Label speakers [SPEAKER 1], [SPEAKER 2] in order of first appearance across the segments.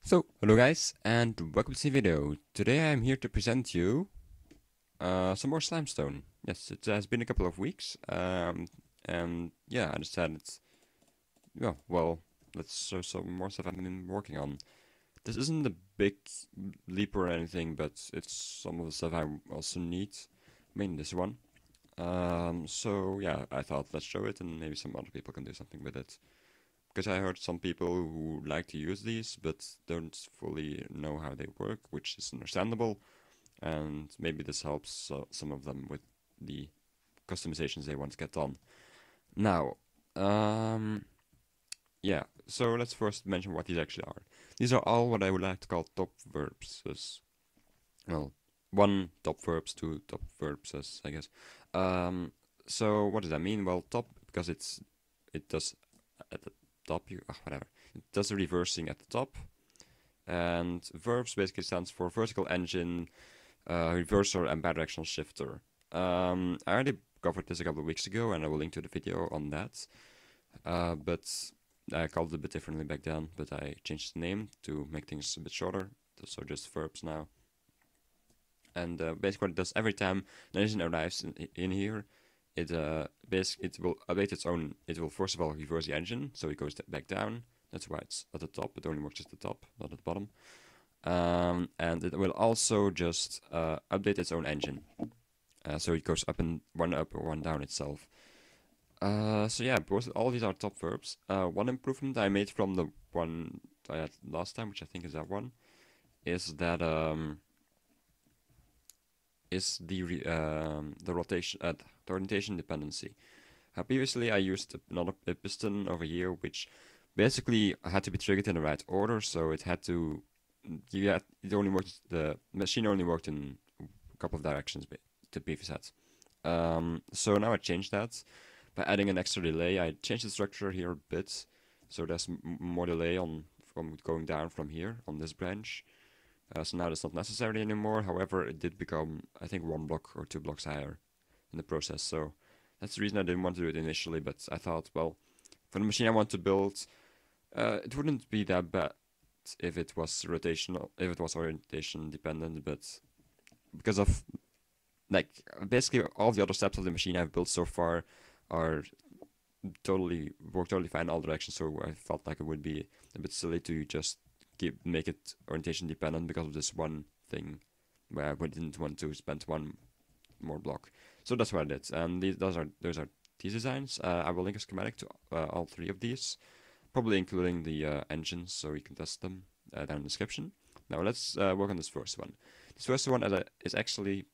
[SPEAKER 1] So, hello guys, and welcome to the video. Today I'm here to present you some more Slimestone. Yes, it has been a couple of weeks, and yeah, I decided, well, let's show some more stuff I've been working on. This isn't a big leap or anything, but it's some of the stuff I also need, mainly this one. So yeah, I thought let's show it, and maybe some other people can do something with it. Because I heard some people who like to use these but don't fully know how they work, which is understandable, and maybe this helps some of them with the customizations they want to get done. Now, yeah, so let's first mention what these actually are. These are all what I would like to call top verbs. Well, one top verbs, two top verbs, I guess. So what does that mean? Well, top because it does at the top, whatever. It does the reversing at the top, and verbs basically stands for vertical engine, reverser, and bidirectional shifter. I already covered this a couple of weeks ago, and I will link to the video on that. But I called it a bit differently back then, but I changed the name to make things a bit shorter, so just verbs now. And basically what it does every time an engine arrives in here, it will update its own. It will first of all reverse the engine, so it goes back down. That's why it's at the top. It only works at the top, not at the bottom. And it will also just update its own engine, so it goes up or one down itself. So yeah, all these are top verbs. One improvement I made from the one I had last time, which I think is that one, is that the orientation dependency. Previously, I used another piston over here, which basically had to be triggered in the right order. So it had to, the machine only worked in a couple of directions to be set. So now I changed that by adding an extra delay. I changed the structure here a bit, so there's more delay from going down from here on this branch. So now that's not necessary anymore. However, it did become, I think, 1 block or 2 blocks higher in the process. So that's the reason I didn't want to do it initially. But I thought, well, for the machine I want to build, it wouldn't be that bad if it was orientation dependent. But because of basically all the other steps of the machine I've built so far are work totally fine in all directions. So I felt like it would be a bit silly to just make it orientation dependent because of this one thing where I didn't want to spend one more block. So that's what I did. And those are these designs. I will link a schematic to all 3 of these, probably including the engines, so you can test them down in the description. Now let's work on this first one. This first one is actually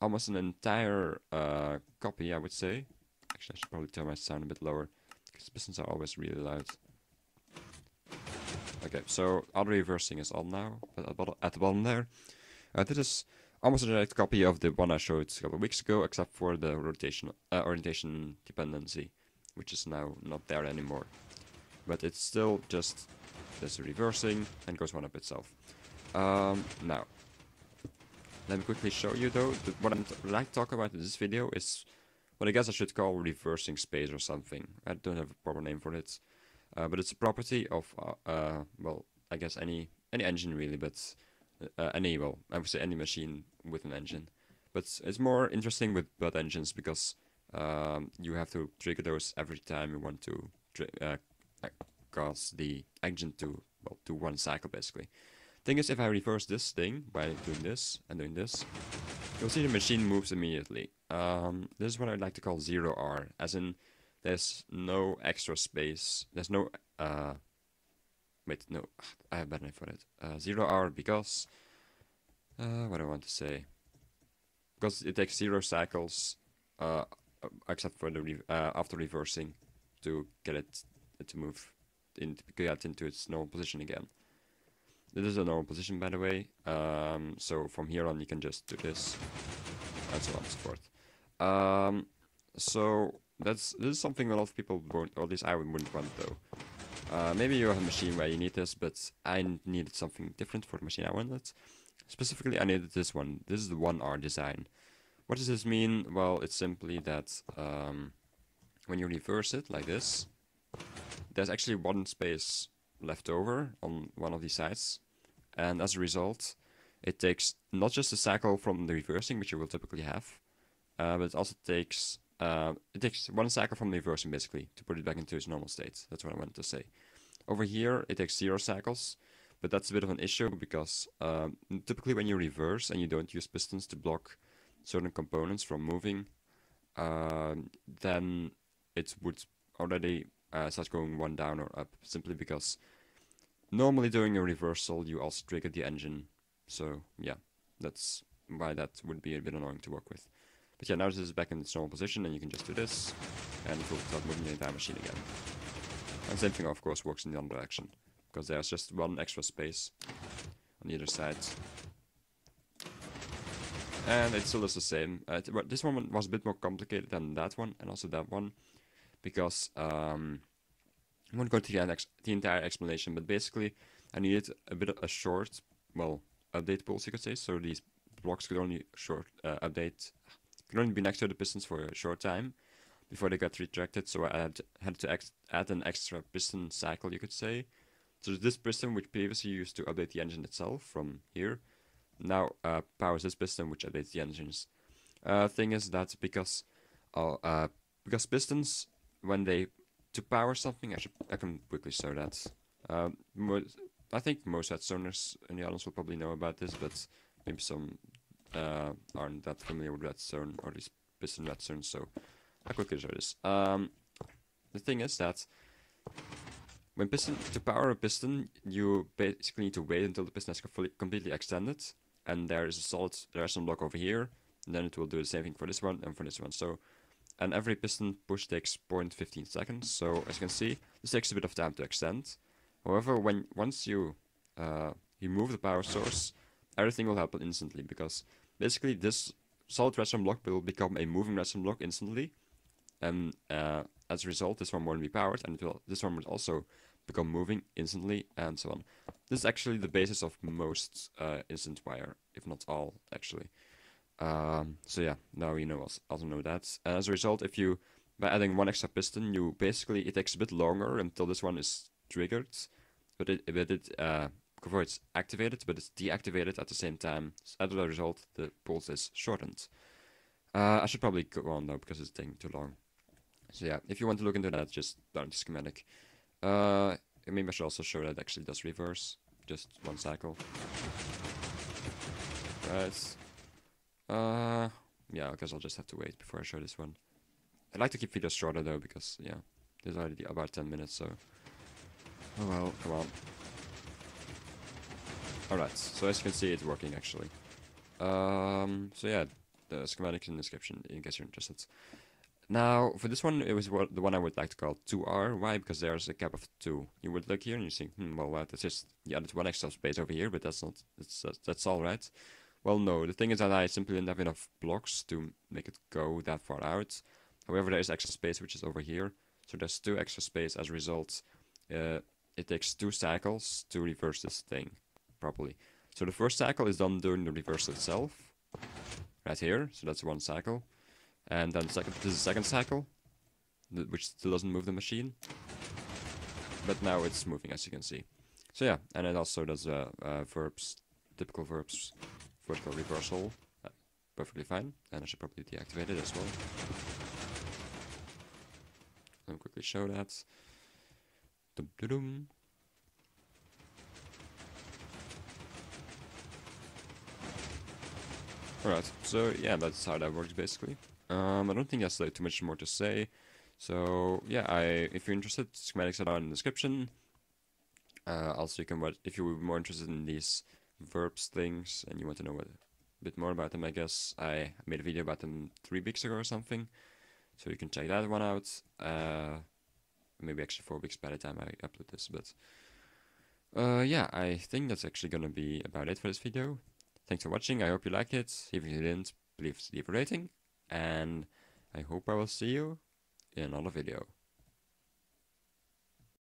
[SPEAKER 1] almost an entire copy, I would say. Actually, I should probably turn my sound a bit lower because pistons are always really loud. Okay, so auto reversing is on now, at the bottom there. This is almost a direct copy of the one I showed a couple of weeks ago, except for the orientation dependency, which is now not there anymore. But it's still just this reversing and goes one up itself. Now, let me quickly show you though, what I'd like to talk about in this video is what I guess I should call reversing space or something. I don't have a proper name for it. But it's a property of, well, I guess any engine really, but I would say any machine with an engine. But it's more interesting with butt engines because you have to trigger those every time you want to cause the engine to do one cycle basically. Thing is, if I reverse this thing by doing this and doing this, you'll see the machine moves immediately. This is what I'd like to call 0R, as in there's no extra space. There's no, wait, no, I have a better name for it. 0R because, what do I want to say? Because it takes 0 cycles, except for the after reversing, to get it to move get into its normal position again. This is a normal position, by the way. So from here on, you can just do this, and so on and so forth. So this is something a lot of people won't, or at least I wouldn't want though. Maybe you have a machine where you need this, but I needed something different for the machine I wanted. Specifically, I needed this one. This is the 1R design. What does this mean? Well, it's simply that when you reverse it like this, there's actually one space left over on one of these sides. and as a result, it takes not just a cycle from the reversing, which you will typically have, but it also takes one cycle from the reversing basically to put it back into its normal state. That's what I wanted to say. Over here, it takes 0 cycles, but that's a bit of an issue because typically when you reverse and you don't use pistons to block certain components from moving, then it would already start going one down or up, simply because normally during a reversal you also trigger the engine. So yeah, that's why that would be a bit annoying to work with. But yeah, now this is back in its normal position, and you can just do this, and it will start moving the entire machine again. And same thing, of course, works in the other direction, because there's just one extra space on either side. And it still does the same. This one was a bit more complicated than that one, and also that one, because I won't go to the entire explanation, but basically I needed a bit of a short, well, update pulse, you could say. So these blocks could only could only be next to the pistons for a short time before they got retracted. So I had to add an extra piston cycle, you could say. So this piston, which previously used to update the engine itself from here, now powers this piston, which updates the engines. Thing is that because pistons, when they to power something, I can quickly show that. I think most redstoneers in the audience will probably know about this, but maybe some aren't that familiar with redstone, or at least piston redstone, so I'll quickly show this. The thing is that when to power a piston, you basically need to wait until the piston is completely extended, and there is a solid redstone block over here, and then it will do the same thing for this one and for this one. So, and every piston push takes 0.15 seconds. So as you can see, this takes a bit of time to extend. However, once you remove the power source, everything will happen instantly, because basically this solid redstone block will become a moving redstone block instantly, and as a result, this one won't be powered, and this one will also become moving instantly, and so on. This is actually the basis of most instant wire, if not all, actually. So yeah, now you also know that. And as a result, by adding one extra piston, it takes a bit longer until this one is triggered, before it's activated, but it's deactivated at the same time. So as a result, the pulse is shortened. I should probably go on though, because it's taking too long. So yeah, if you want to look into that, just download the schematic. Maybe I should also show that it actually does reverse, just one cycle. Right. Yeah, I guess I'll just have to wait before I show this one. I'd like to keep videos shorter though, because yeah, there's already about 10 minutes, so... Oh well, come on. Alright, so as you can see, it's working actually. So yeah, the schematic in the description, in case you're interested. Now, for this one, it was the one I would like to call 2R. Why? Because there's a cap of 2. You would look here and you think, well, that's just, yeah, there's one extra space over here, but that's all right. Well, no, the thing is that I simply didn't have enough blocks to make it go that far out. However, there is extra space, which is over here. So there's 2 extra space. As a result, it takes 2 cycles to reverse this thing properly. So the first cycle is done during the reversal itself, right here. So that's 1 cycle. And then this is the second cycle, which still doesn't move the machine. But now it's moving, as you can see. So yeah, and it also does VERBS, typical VERBS, vertical reversal, perfectly fine. And I should probably deactivate it as well. Let me quickly show that. Dum-dum-dum. Alright, so yeah, that's how that works basically. I don't think that's too much more to say. So yeah, if you're interested, schematics are down in the description. Also, you can watch if you're more interested in these VERBS things and you want to know a bit more about them. I guess I made a video about them 3 weeks ago or something, so you can check that one out. Maybe actually 4 weeks by the time I upload this. But yeah, I think that's actually gonna be about it for this video. Thanks for watching. I hope you liked it. If you didn't, please leave a rating. And I hope I will see you in another video.